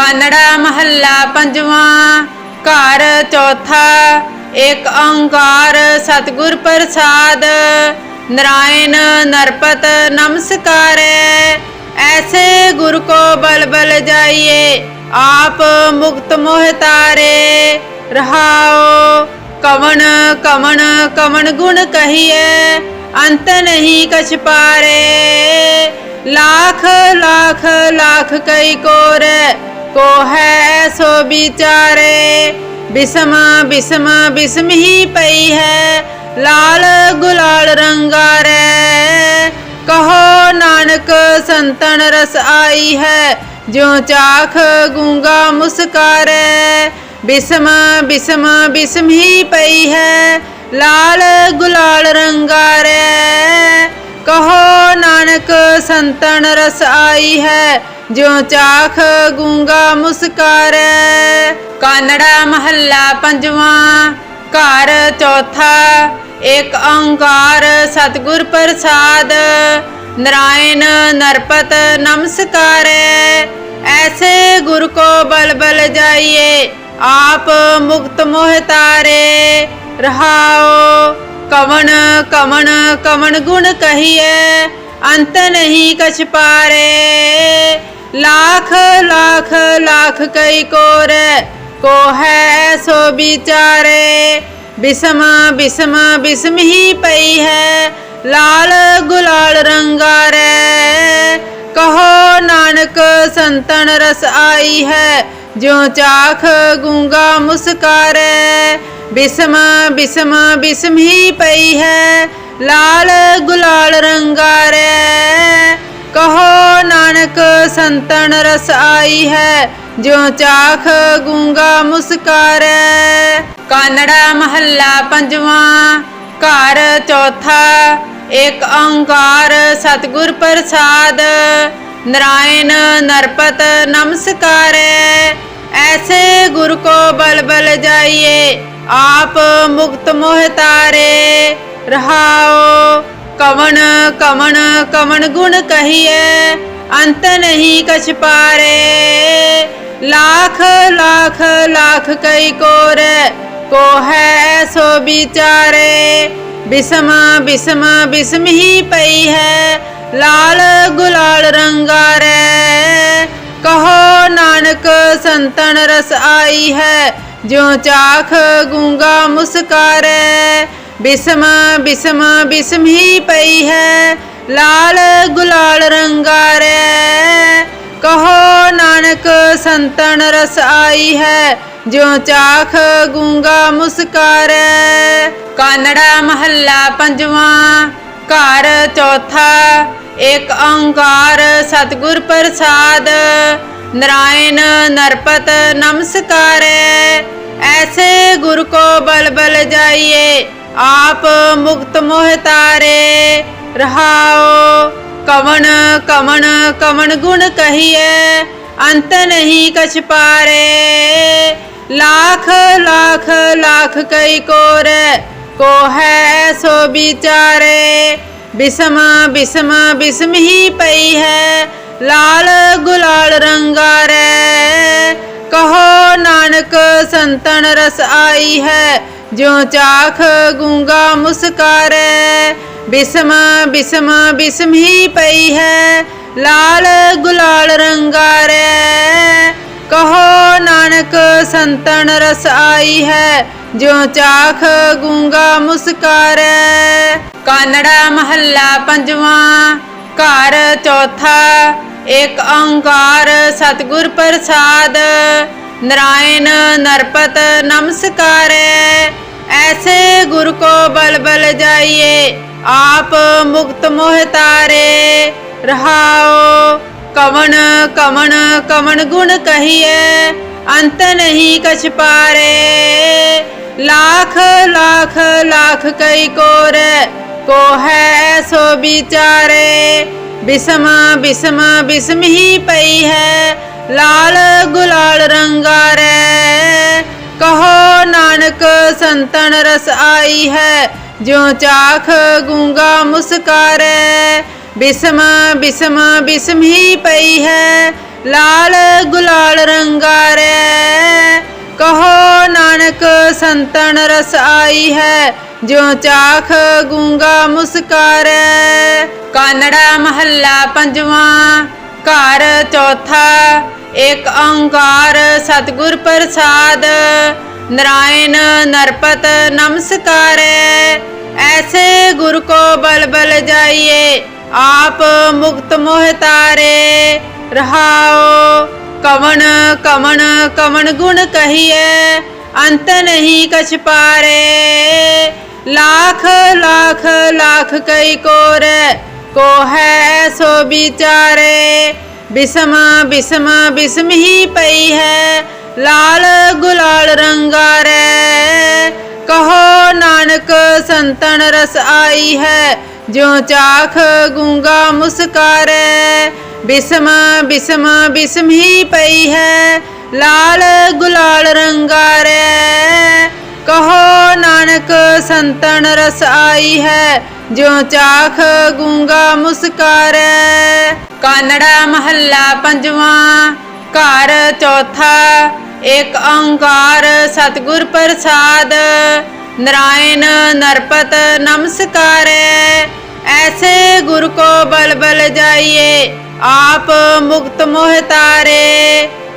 कानड़ा महला पंजवा। घर चौथा। एक ओंकार सतगुर प्रसाद। नारायण नरपत नमस्कारै। ऐसे गुरु को बल बल जाइए, आप मुक्त मोह तारे। रहाओ कवन कवन कवन गुण कहिए, अंत नहीं कछ पारे। लाख लाख लाख कई कोर, को है सो विचारे। बिसम बिसम बिसम ही पई है, लाल गुलाल रंगारे। कहो नानक संतन रस आई है, जो चाख गूंगा मुस्कारे। बिसम बिसम बिसम ही पई है, लाल गुलाल रंगारे। कहो नानक संतन रस आई है, जो चाख गूंगा मुस्कारे। कानड़ा महला पंजवा। घर चौथा। एक ओंकार सतगुर प्रसाद। नारायण नरपत नमस्कारै। ऐसे गुरु को बल बल जाइए, आप मुक्त मोह तारे। रहाओ कवन कवन कवन गुण कहिए, अंत नहीं कछ पारे। लाख लाख लाख कई कोर, को है सो विचारे। बिसम बिसम बिसम ही पई है, लाल गुलाल रंगारे। कहो नानक संतन रस आई है, जो चाख गूंगा मुस्कारे। बिसम बिसम बिसम ही पई है, लाल गुलाल रंगारे। कहो नानक संतन रस आई है, जो चाख गूंगा मुस्कारे। कानड़ा महला पंजवा। घर चौथा। एक ओंकार सतगुर प्रसाद। नारायण नरपत नमस्कारै। ऐसे गुरु को बल बल जाइए, आप मुक्त मोह तारे। रहाओ कवन कवन कवन गुण कहिए, अंत नहीं कछ पारे। लाख लाख लाख कई कोर, को है सो विचारे। बिसम बिसम बिसम ही पई है, लाल गुलाल रंगारे। कहो नानक संतन रस आई है, जो चाख गूंगा मुस्कारे। बिसम बिसम बिसम ही पई है, लाल गुलाल रंगारे। कहो नानक संतन रस आई है, जो चाख गूंगा मुस्कारे। कानड़ा महला पंजवा। घर चौथा। एक ओंकार सतगुर प्रसाद। नारायण नरपत नमस्कारै। ऐसे गुरु को बल बल जाइए, आप मुक्त मोह तारे। रहाओ कवन कवन कवन गुण कहिए, अंत नहीं कछ पारे। लाख लाख लाख कई कोर, को है सो विचारे। बिसम बिसम बिसम ही पई है, लाल गुलाल रंगारे। कहो नानक संतन रस आई है, जो चाख गूंगा मुस्कारे। बिसम बिसम बिसम ही पई है, लाल गुलाल रंगारे। कहो नानक संतन रस आई है, जो चाख गूंगा मुस्कारे। कानड़ा महला पंजवा। घर चौथा। एक ओंकार सतगुर प्रसाद। नारायण नरपत नमस्कारै। ऐसे गुरु को बल बल जाइए, आप मुक्त मोह तारे। रहाओ कवन कवन कवन गुण कहिए, अंत नहीं कछ पारे। लाख लाख लाख कई कोर, को है सो विचारे। बिसम बिसम बिसम ही पई है, लाल गुलाल रंगारे। कहो नानक संतन रस आई है, जो चाख गूंगा मुस्कारे। बिसम बिसम बिसम ही पई है, लाल गुलाल रंग संतन रस आई है, ज्यों चाख गूंगा मुस्कारै। कानड़ा महला पंजवा। घर चौथा। एक ओंकार सतगुर प्रसाद, नारायण नरपत नमस्कारै। ऐसे गुरु को बल बल जाइए, आप मुक्त मोह तारे। रहाओ कवन कवन कवन गुण कहिए, अंत नहीं कछ पारे। लाख लाख लाख कई कोर, को है सो विचारे। बिसम बिसम बिसम ही पई है, लाल गुलाल रंगारे। कहो नानक संतन रस आई है, ज्यों चाख गूंगा मुस्कारै। बिसम बिसम बिसम ही पई है, लाल गुलाल रंगारै। कहो नानक संतन रस आई है, ज्यों चाख गूंगा मुस्कारै। कानड़ा महला पंजवा। घर चौथा। एक ओंकार सतगुर प्रसाद, नारायण नरपत नमस्कारै। ऐसे गुरु को बल बल जाइए, आप मुक्त मोह तारे।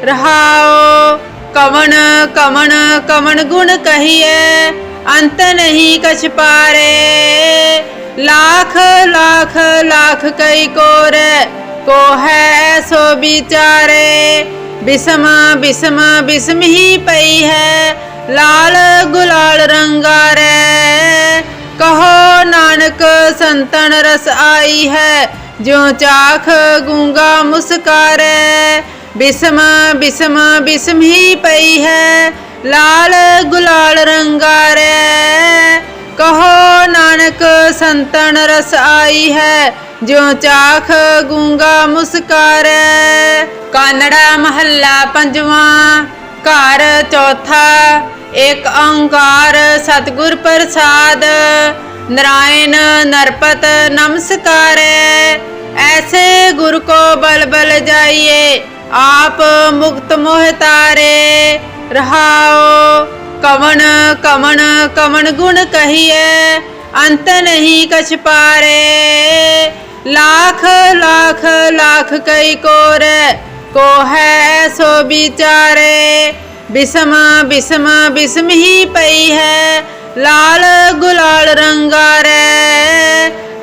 रहाओ कवन कवन कवन गुण कहिए, अंत नहीं कछ पारे। लाख लाख लाख कई कोर, को है सो विचारे। बिसम बिसम बिसम ही पई है, लाल गुलाल रंगारै। कहो नानक संतन रस आई है, ज्यों चाख गूंगा मुस्कारै। बिसम बिसम बिसम ही पई है, लाल गुलाल रंगारै। कहो नानक संतन रस आई है, ज्यों चाख गूंगा मुस्कारै। कानड़ा महला पंजवा। घर चौथा। एक ओंकार सतगुर प्रसाद, नारायण नरपत नमस्कारै। ऐसे गुरु को बल बल जाइए, आप मुक्त मोह तारे। रहाओ कवन कवन कवन गुण कहिए, अंत नहीं कछ पारे। लाख लाख लाख कई कोर, को है सो विचारे। बिसम बिसम बिसम ही पई है, लाल गुलाल रंगारै।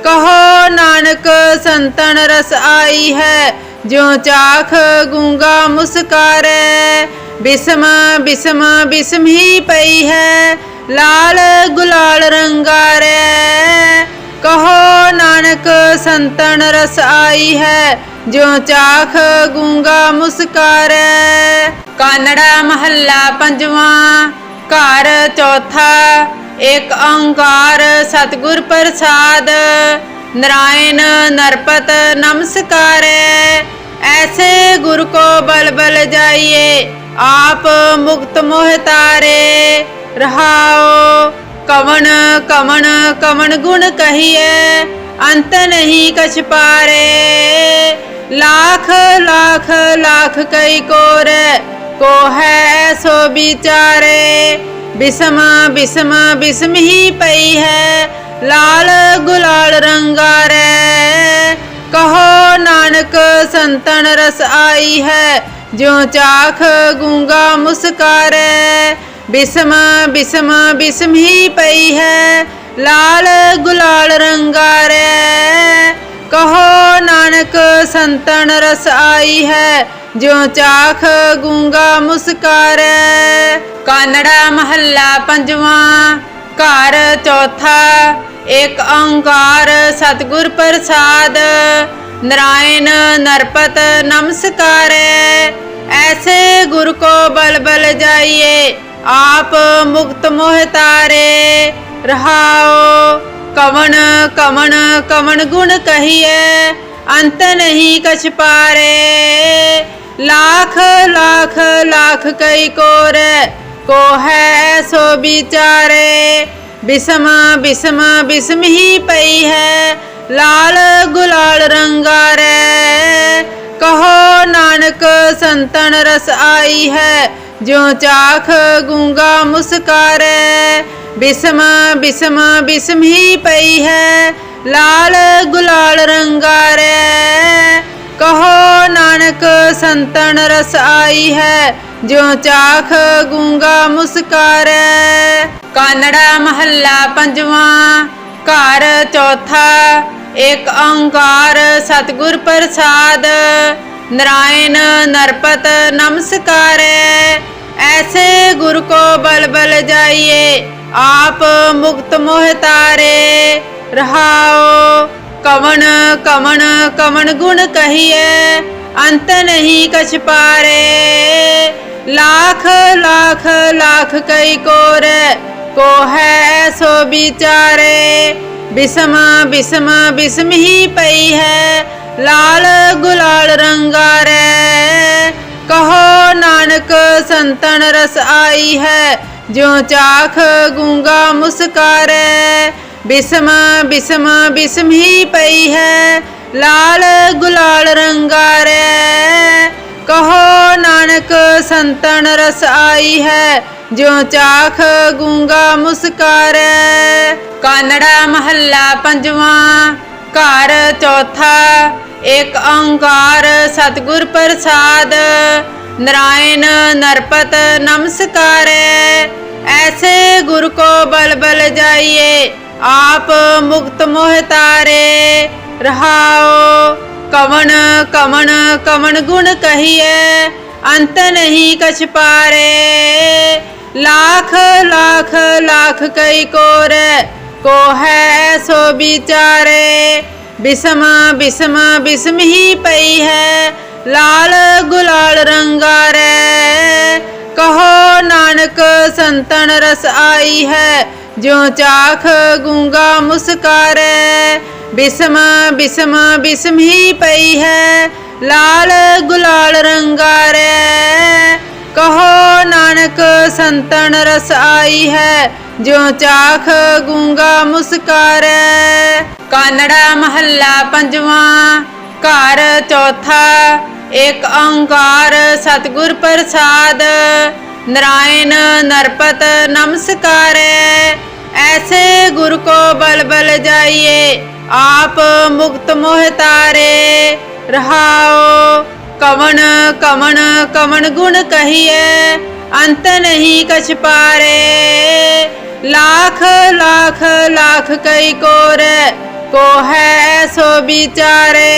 कहो नानक संतन रस आई है, ज्यों चाख गूंगा मुस्कारै। बिसम बिसम बिसम ही पई है, लाल गुलाल रंगारै। कहो नानक संतन रस आई है, ज्यों चाख गूंगा मुस्कारै। कानड़ा महला पंजवा। घर चौथा। एक ओंकार सतगुर प्रसाद, नारायण नरपत नमस्कारै। ऐसे गुरु को बल बल जाइए, आप मुक्त मोह तारे। रहाओ कवन कवन कवन गुण कहिए, अंत नहीं कछ पारे। लाख लाख लाख कई कोर, को है सो विचारे। बिसम बिसम बिसम ही पई है, लाल गुलाल रंगारै। कहो नानक संतन रस आई है, ज्यों चाख गूंगा मुस्कारै। बिसम बिसम बिसम ही पई है, लाल गुलाल रंगारै। कहो नानक संतन रस आई है, ज्यों चाख गूंगा मुस्कारै। कानड़ा महला पंजवा। घर चौथा। एक ओंकार सतगुर प्रसाद, नारायण नरपत नमस्कारै। ऐसे गुरु को बल बल जाइए, आप मुक्त मोह तारे। रहाओ कवन कवन कवन गुण कहिए, अंत नहीं कछ पारे। लाख लाख लाख कई कोर, को है सो विचारे। बिसम बिसम बिसम ही पई है, लाल गुलाल रंगारै। कहो नानक संतन रस आई है, ज्यों चाख गूंगा मुस्कारै। बिसम बिसम बिसम ही पई है, लाल गुलाल रंगारै। कहो नानक संतन रस आई है, ज्यों चाख गूंगा मुस्कारै। कानड़ा महला पंजवां। घर चौथा। एक ओंकार सतगुर प्रसाद, नारायण नरपत नमस्कारै। ऐसे गुरु को बल बल जाइए, आप मुक्त मोह तारे। रहाओ कवन कवन कवन गुण कहिए, अंत नहीं कछ पारे। लाख लाख लाख कई कोर, को है सो बिचारे। बिसम बिसम बिसम ही पई है, लाल गुलाल रंगारै। कहो नानक संतन रस आई है, ज्यों चाख गूंगा मुस्कारै। बिसम बिसम बिसम ही पई है, लाल गुलाल रंगारै। कहो नानक संतन रस आई है, ज्यों चाख गूंगा मुस्कारै। कानड़ा महला पंजवां। घर चौथा। एक ओंकार सतगुर प्रसाद, नारायण नरपत नमस्कारै। ऐसे गुरु को बल बल जाइए, आप मुक्त मोह तारे। रहाओ कवन कवन कवन गुण कहिए, अंत नहीं कछ पारे। लाख लाख लाख कई कोर, को है सो बिचारे। बिसम बिसम बिसम ही पई है, लाल गुलाल रंगारै। कहो नानक संतन रस आई है, ज्यों चाख गूंगा मुस्कारै। बिसम बिसम बिसम ही पई है, लाल गुलाल रंगारै। कहो नानक संतन रस आई है, ज्यों चाख गूंगा मुस्कारै। कानड़ा महला पंजवां। घर चौथा। एक ओंकार सतगुर प्रसाद, नारायण नरपत नमस्कारै। ऐसे गुरु को बल बल जाइए, आप मुक्त मोह तारे। रहाओ कवन कवन कवन गुण कहिए, अंत नहीं कछ पारे। लाख लाख लाख कई कोर, को है सो बिचारे।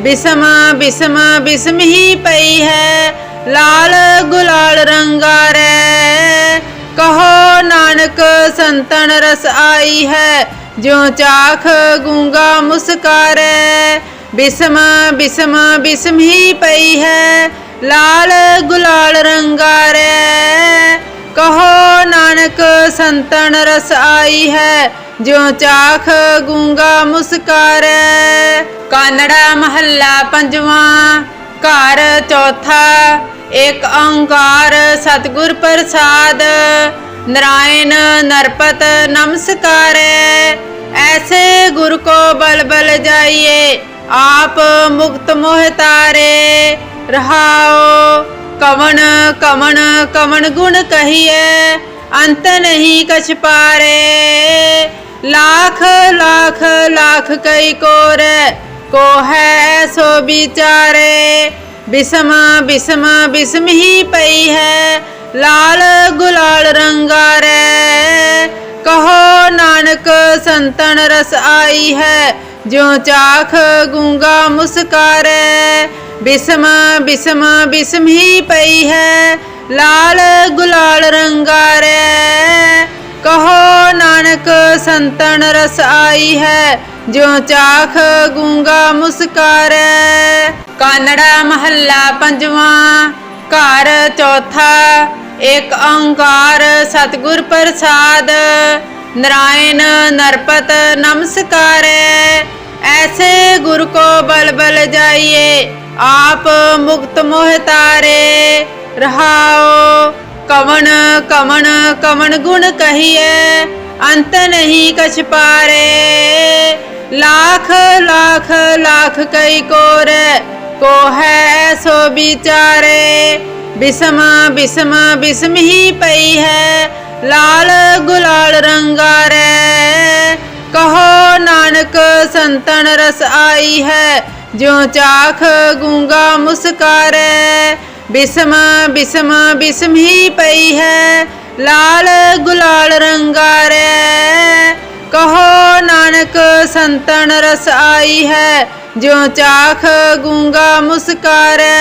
बिसम बिसम बिसम ही पई है, लाल गुलाल रंगारै। कहो नानक संतन रस आई है, ज्यों चाख गूंगा मुस्कारै। बिसम बिसम बिसम ही पई है, लाल गुलाल रंगारै। कहो नानक संतन रस आई है, ज्यों चाख गूंगा मुस्कारै। कानड़ा महला पंजवां। घर चौथा। एक ओंकार सतगुर प्रसाद, नारायण नरपत नमस्कारै। ऐसे गुरु को बल बल जाइए, आप मुक्त मोह तारे। रहाओ कवन कवन कवन गुण कहिए, अंत नहीं कछ पारे। लाख लाख लाख कई कोर, को है सो बिचारे। बिसम बिसम बिसम ही पई है, लाल गुलाल रंगारै। कहो नानक संतन रस आई है, ज्यों चाख गूंगा मुस्कारै। बिसम बिसम बिसम ही पई है, लाल गुलाल रंगारै। कहो नानक संतन रस आई है, ज्यों चाख गूंगा मुस्कारै। कानड़ा महला पंजवां। घर चौथा। एक ओंकार सतगुर प्रसाद, नारायण नरपत नमस्कारै। ऐसे गुरु को बल बल जाइए, आप मुक्त मोह तारे। रहाओ कवन कवन कवन गुण कहिए, अंत नहीं कछ पारे। लाख लाख लाख कई कोर, को है सो बिचारे। बिसम बिसम बिसम ही पई है, लाल गुलाल रंगा रे। कहो नानक संतन रस आई है, ज्यों चाख गूंगा मुस्कारे। बिसम बिसम बिसम ही पई है, लाल गुलाल रंगा रे। कहो नानक संतन रस आई है, ज्यों चाख गूंगा मुस्कारे।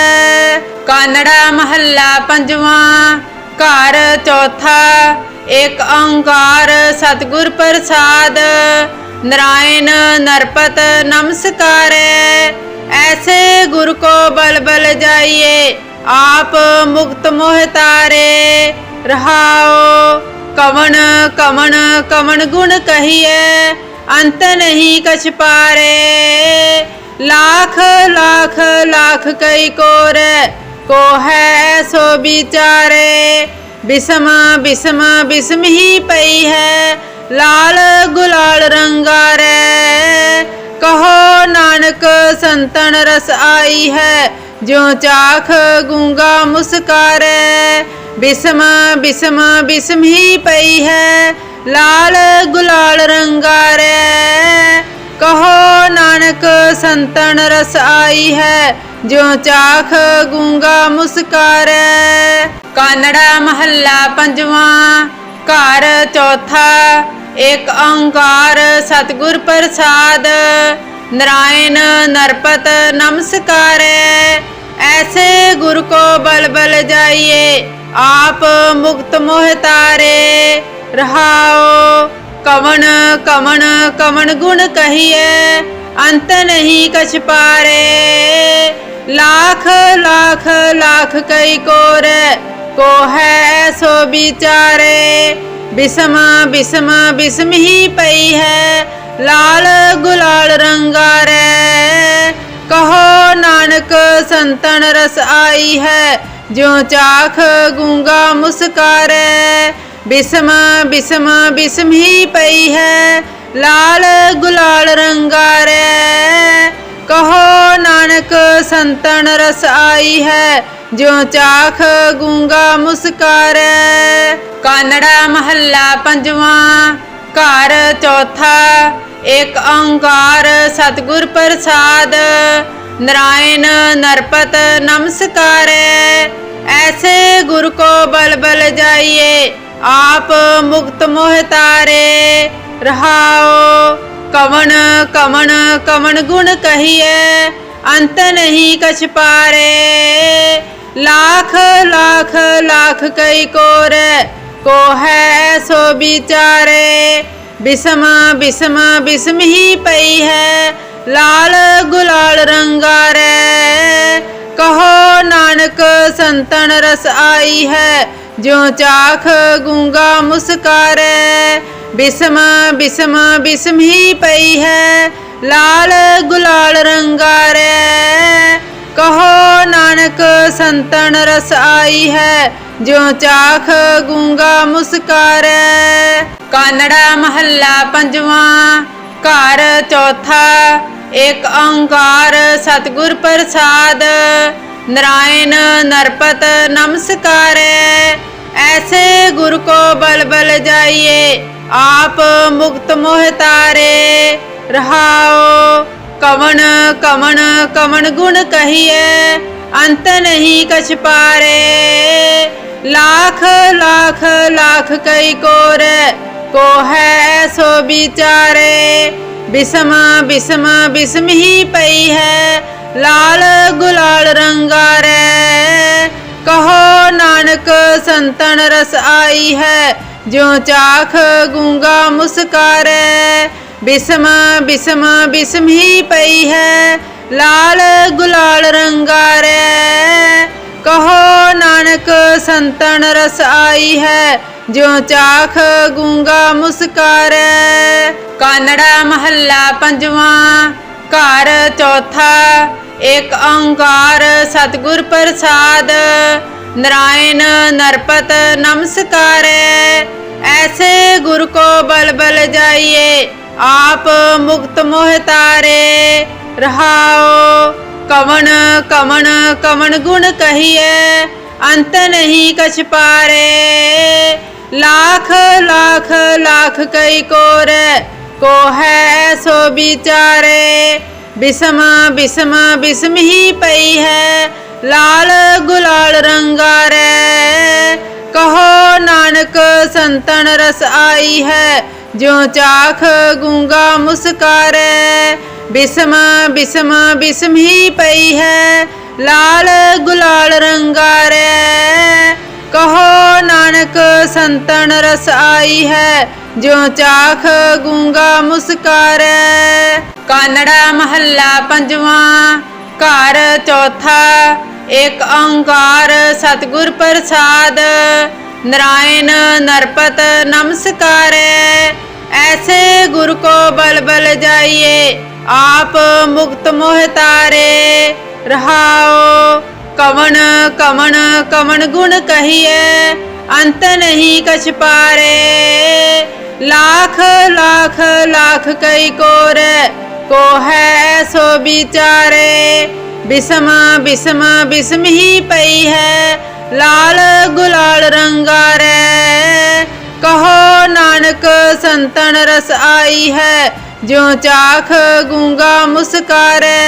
कानड़ा महला पंजवा। घर चौथा। एक ओंकार सतगुर प्रसाद, नारायण नरपत नमस्कारे। ऐसे गुरु को बल बल जाइए, आप मुक्त मोह तारे। रहाओ कवन कवन कवन गुण कहिए, अंत नहीं कछ पारे। लाख लाख लाख कई कोर, को है सो बिचारे। बिसम बिसम बिसम ही पई है, लाल गुलाल रंगा रे। कहो नानक संतन रस आई है, ज्यों चाख गूंगा मुस्कारे। बिसम बिसम बिसम ही पई है, लाल गुलाल रंगा रे। कहो नानक संतन रस आई है, ज्यों चाख गूंगा मुस्कारे। कानड़ा महला पंजवा। घर चौथा। एक ओंकार सतगुर प्रसाद, नारायण नरपत नमस्कारे। ऐसे गुरु को बल बल जाइए, आप मुक्त मोह तारे। रहाओ कवन कवन कवन गुण कहिए, अंत नहीं कछ पारे। लाख लाख लाख कई कोर, को है सो बिचारे। बिसम बिसम बिसम ही पई है, लाल गुलाल रंगा रे। कहो नानक संतन रस आई है, ज्यों चाख गूंगा मुस्कारे। बिसम बिसम बिसम ही पई है, लाल गुलाल रंगा रे। कहो नानक संतन रस आई है, ज्यों चाख गूंगा मुस्कारे। कानड़ा महला पंजवा। घर चौथा। एक ओंकार सतगुर प्रसाद, नारायण नरपत नमस्कारे। ऐसे गुरु को बल बल जाइए, आप मुक्त मोह तारे। रहाओ कवन कवन कवन गुण कहिए, अंत नहीं कछ पारे। लाख लाख लाख कई कोर, को है सो बिचारे। बिसम बिसम बिसम ही पई है, लाल गुलाल रंगा रे। कहो नानक संतन रस आई है, ज्यों चाख गूंगा मुस्कारे। बिसम बिसम बिसम ही पई है, लाल गुलाल रंगा रे। कहो नानक संतन रस आई है, ज्यों चाख गूंगा मुस्कारे। कानड़ा महला पंजवा। घर चौथा। एक ओंकार सतगुर प्रसाद, नारायण नरपत नमस्कारे। ऐसे गुरु को बल बल जाइए, आप मुक्त मोह तारे। रहाओ कवन कवन कवन गुण कहिए, अंत नहीं कछ पारे। लाख लाख लाख कई कोर, को है सो बिचारे। बिसम बिसम बिसम ही पई है, लाल गुलाल रंगा रे। कहो नानक संतन रस आई है, ज्यों चाख गूंगा मुस्कारे। बिसम बिसम बिसम ही पई है, लाल गुलाल रंगा रे। कहो नानक संतन रस आई है, ज्यों चाख गूंगा मुस्कारे। कानड़ा महला पंजवा। घर चौथा। एक ओंकार सतगुर प्रसाद, नारायण नरपत नमस्कारे। ऐसे गुरु को बल बल जाइए, आप मुक्त मोह तारे। रहाओ कवन कवन कवन गुण कहिए, अंत नहीं कछ पारे। लाख लाख लाख कई कोरे को है सो विचारे। बिसम बिसम बिसम ही पई है लाल गुलाल रंगा रे। कहो नानक संतन रस आई है ज्यों चाख गूंगा मुस्कारे। बिसम बिसम बिसम ही पई है लाल गुलाल रंगा रे। कहो नानक संतन रस आई है ज्यों चाख गूंगा मुस्कारे। कानड़ा महला पंजवा घर चौथा एक ओंकार सतगुर प्रसाद। नारायण नरपत नमस्कारे। ऐसे गुरु को बल बल जाइए आप मुक्त मोह तारे। रहाओ कवन कवन कवन गुण कहिए अंत नहीं कछ पारे। लाख लाख लाख कई कोरे को है सो विचारे। बिसम बिसम बिसम ही पई है लाल गुलाल रंगा रे। कहो नानक संतन रस आई है ज्यों चाख गूंगा मुस्कारे।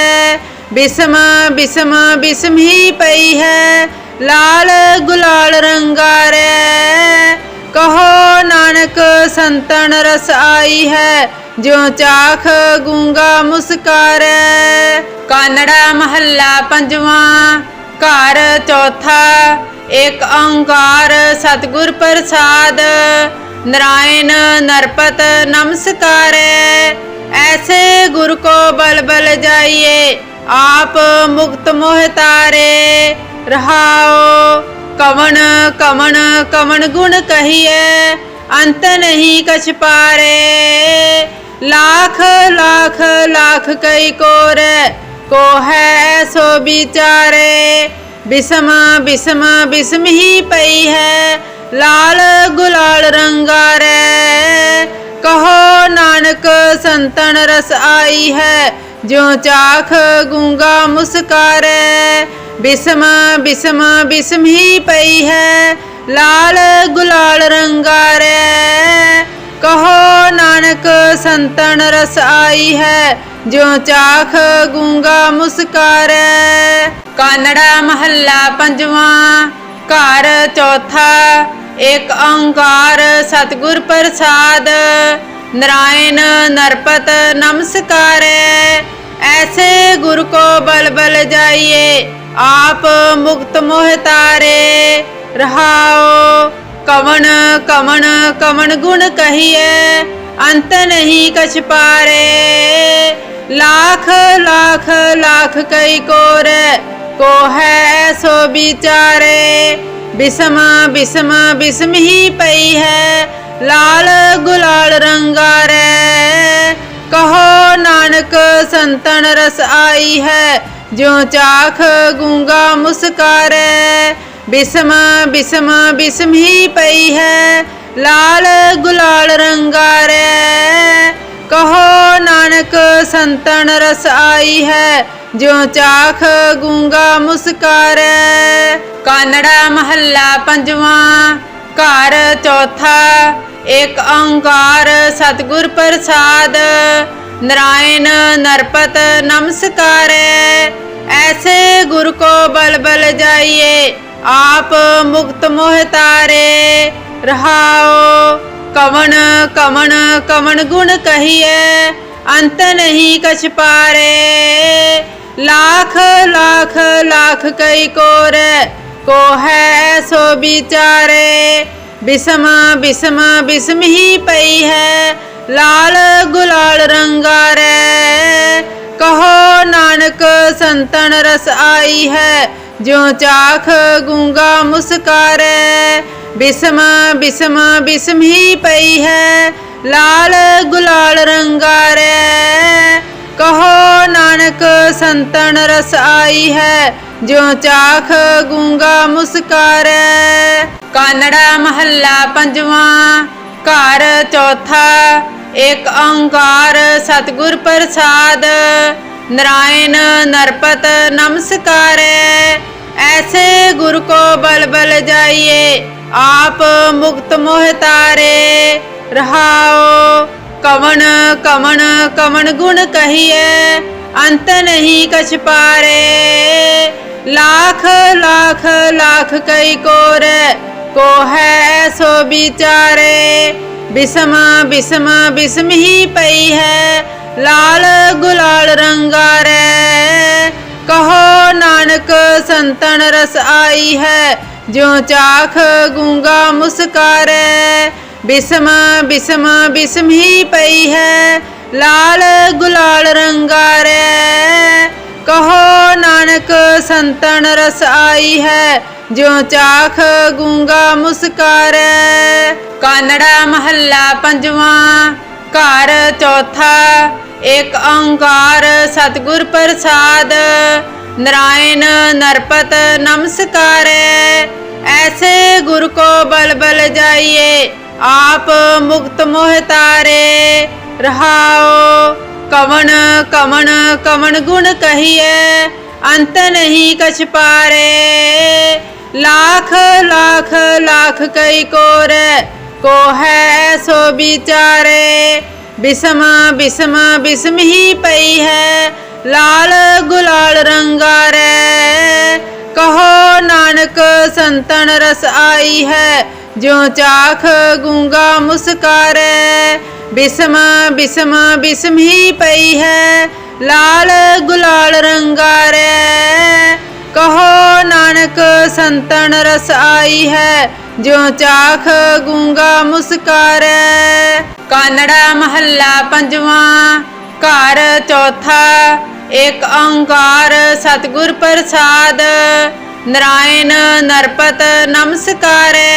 बिसम बिसम बिसम ही पई है लाल गुलाल रंगा रे। कहो नानक संतन रस आई है ज्यों चाख गूंगा मुस्कारे। कानड़ा महला पंजवा घर चौथा एक ओंकार सतगुर प्रसाद। नारायण नरपत नमस्कारे। ऐसे गुरु को बल बल जाइए आप मुक्त मोह तारे। रहाओ कवन कवन कवन गुण कहिए अंत नहीं कछ पारे। लाख लाख लाख कई कोरे को है सो विचारे। बिसम बिसम बिसम ही पई है लाल गुलाल रंगा रे। कहो नानक संतन रस आई है ज्यों चाख गूंगा मुस्कारे। बिसम बिसम बिसम ही पई है लाल गुलाल रंगा रे। कहो नानक संतन रस आई है ज्यों चाख गूंगा मुस्कारे। कानड़ा महला पंजवा घर चौथा एक ओंकार सतगुर प्रसाद। नारायण नरपत नमस्कारे। ऐसे गुरु को बल बल जाइए आप मुक्त मोह तारे। रहाओ कवन कवन कवन गुण कहिए अंत नहीं कछ पारे। लाख लाख लाख कई कोरे को है सो विचारे। बिसम बिसम बिसम ही पई है लाल गुलाल रंगा रे। कहो नानक संतन रस आई है ज्यों चाख गूंगा मुस्कारे। बिसम बिसम बिसम ही पई है लाल गुलाल रंगा रे। कहो नानक संतन रस आई है ज्यों चाख गूंगा मुस्कारे। कानड़ा महला पंजवा घर चौथा एक ओंकार सतगुर प्रसाद। नारायण नरपत नमस्कारे। ऐसे गुरु को बल बल जाइए आप मुक्त मोह तारे। रहाओ कवन कवन कवन गुण कहिए अंत नहीं कछ पारे। लाख लाख लाख कई कोरे को है सो विचारे। बिसम बिसम बिसम ही पई है लाल गुलाल रंगा रे। कहो नानक संतन रस आई है ज्यों चाख गूंगा मुस्कारे। बिसम बिसम बिसम ही पई है लाल गुलाल रंगा रे। कहो नानक संतन रस आई है ज्यों चाख गूंगा मुस्कारे। कानड़ा महला पंजवा घर चौथा एक ओंकार सतगुर प्रसाद। नारायण नरपत नमस्कारे। ऐसे गुरु को बल बल जाइए, आप मुक्त मोह तारे। रहाओ कवन कवन कवन गुण कहिए, अंत नहीं कछ पारे। लाख लाख लाख कई को है सो विचारे। बिसम बिसम बिसम ही पई है, लाल गुलाल रंगारे। कहो नानक संतन रस आई है, ज्यों चाख गूंगा मुस्कारे। बिसम बिसम बिसम ही पई है, लाल गुलाल रंगारे। कहो नानक संतन रस आई है, ज्यों चाख गूंगा मुस्कारे। कानड़ा महला पंजवा। घर चौथा। एक ओंकार सतगुर प्रसाद, नारायण नरपत नमस्कारे। ऐसे गुरु को बल बल जाइए, आप मुक्त मोह तारे। रहाओ कवन कवन कवन गुण कहिए, अंत नहीं कछ पारे। लाख लाख लाख कई को है सो विचारे। बिसम बिसम बिसम ही पई है, लाल गुलाल रंगारे। कहो नानक संतन रस आई है, ज्यों चाख गूंगा मुस्कारे। बिसम बिसम बिसम ही पई है, लाल गुलाल रंगारे। कहो नानक संतन रस आई है, ज्यों चाख गूंगा मुस्कारे। कानड़ा महला पंजवा। घर चौथा। एक ओंकार सतगुर प्रसाद, नारायण नरपत नमस्कारे।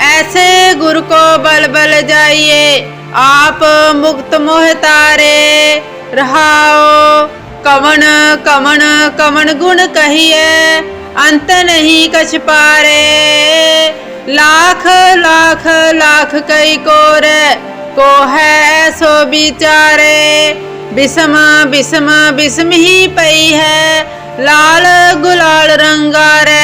ऐसे गुरु को बल बल जाइए, आप मुक्त मोह तारे। रहाओ कवन कवन कवन गुण कहिए, अंत नहीं कछ पारे। लाख लाख लाख कई को है सो विचारे। बिसम बिसम बिसम ही पई है, लाल गुलाल रंगारे।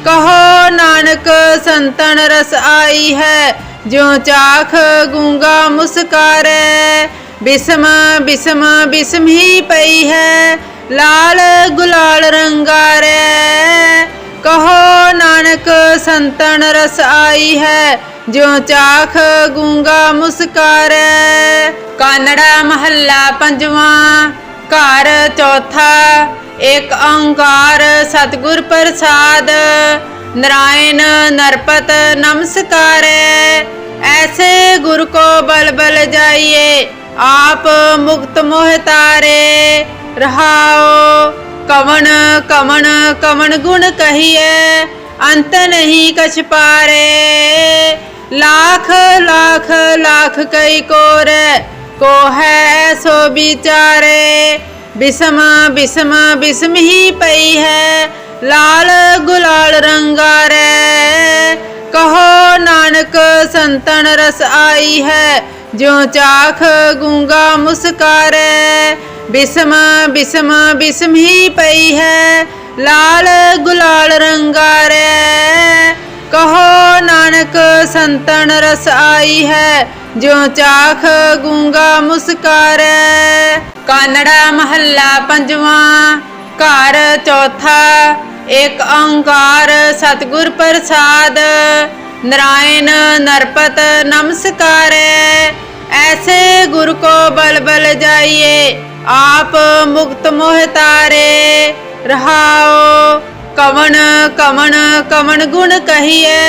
कहो नानक संतन रस आई है, ज्यों चाख गूंगा मुस्कारे। बिसम बिसम बिसम ही पई है, लाल गुलाल रंगारे। कहो नानक संतन रस आई है, ज्यों चाख गूंगा मुस्कारे। कानड़ा महला पंजवा। घर चौथा। एक ओंकार सतगुर प्रसाद, नारायण नरपत नमस्कारे। ऐसे गुरु को बल बल जाइए, आप मुक्त मोह तारे। रहाओ कवन कवन कवन गुण कहिए, अंत नहीं कछ पारे। लाख लाख लाख कई को है सो विचारे। बिसम बिसम बिसम ही पई है, लाल गुलाल रंगारे। कहो नानक संतन रस आई है, ज्यों चाख गूंगा मुस्कारे। बिसम बिसम बिसम ही पई है, लाल गुलाल रंगारे। कहो नानक संतन रस आई है, ज्यों चाख गूंगा मुस्कारे। कानड़ा महला पंजवा। घर चौथा। एक ओंकार सतगुर प्रसाद, नारायण नरपत नमस्कारे। ऐसे गुरु को बल बल जाइए, आप मुक्त मोह तारे। रहाओ कवन कवन कवन गुण कहिए,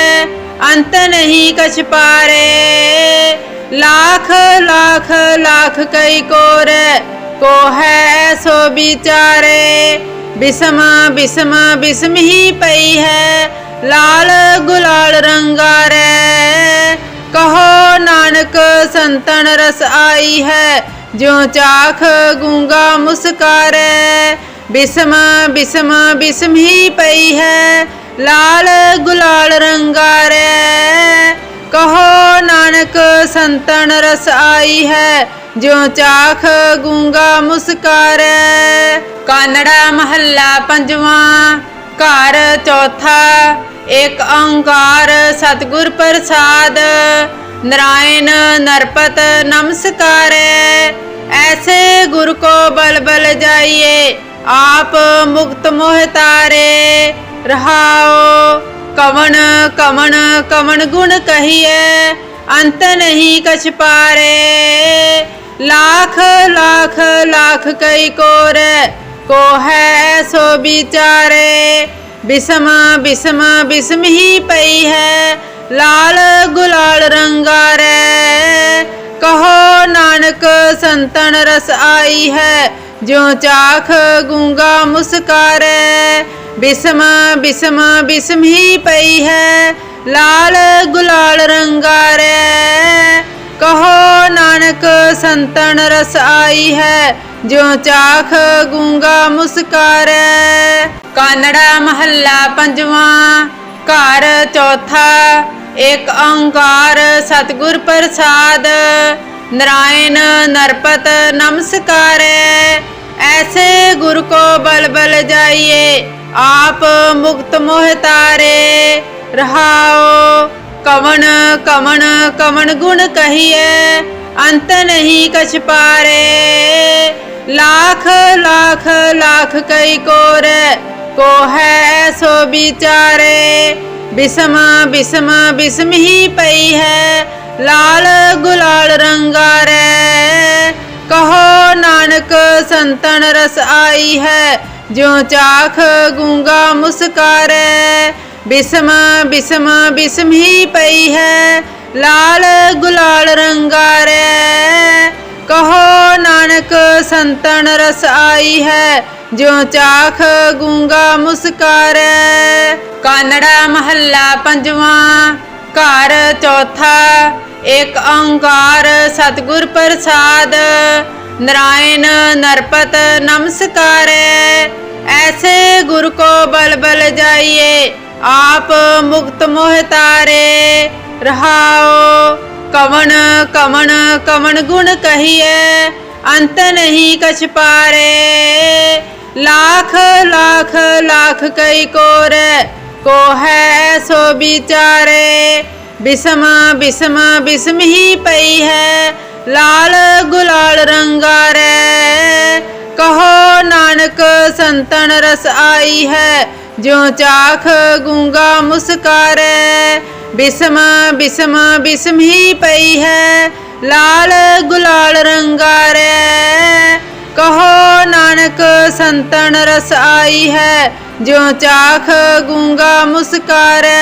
अंत नहीं कछ पारे। लाख लाख लाख कई को है सो विचारे। बिसम बिसम बिसम ही पई है, लाल गुलाल रंगारे। कहो नानक संतन रस आई है, ज्यों चाख गूंगा मुस्कारे। बिसम बिसम बिसम ही पई है, लाल गुलाल रंगारे। कहो नानक संतन रस आई है, ज्यों चाख गूंगा मुस्कारे। कानड़ा महला पंजवा। घर चौथा एक ओंकार सतगुर प्रसाद नारायण नरपत नमस्कार। ऐसे गुरु को बल बल जाइए आप मुक्त मोह तारे। रहाओ कवन कवन कवन गुण कहिए अंत नहीं कछ पारे। लाख लाख लाख कई को है सो विचारे। बिसम बिसम बिसम ही पई है लाल गुलाल रंगारे। कहो नानक संतन रस आई है जो चाख गूंगा मुस्कारे। बिसम बिसम बिसम ही पई है लाल गुलाल रंगारे। कहो नानक संतन रस आई है जो चाख गूंगा मुस्कारे। कानड़ा महला पंजवा घर चौथा एक ओंकार सतगुर प्रसाद नारायण नरपत नमस्कार। ऐसे गुरु को बल बल जाइए आप मुक्त मोह तारे। रहाओ कवन कवन कवन गुण कहिए अंत नहीं कछ पारे। लाख लाख लाख कई को है सो विचारे। बिसम बिसम बिसम ही पई है लाल गुलाल रंगारे। कहो नानक संतन रस आई है जो चाख गूंगा मुस्कारे। बिसम बिसम बिसम ही पई है लाल गुलाल रंगारे। कहो नानक संतन रस आई है जो चाख गूंगा मुस्कारे। कानड़ा महला पंजवा घर चौथा एक ओंकार सतगुर प्रसाद नारायण नरपत नमस्कार। ऐसे गुरु को बल बल जाइए आप मुक्त मोह तारे। रहाओ कवन कवन कवन गुण कहिए अंत नहीं कछ पारे। लाख लाख लाख कई को है सो विचारे। बिसम बिसम बिसम ही पई है लाल गुलाल रंगारे। कहो नानक संतन रस आई है जो चाख गूंगा मुस्कारे। बिसम बिसम बिसम ही पई है लाल गुलाल रंगारे। कहो नानक संतन रस आई है जो चाख गूंगा मुस्कारे।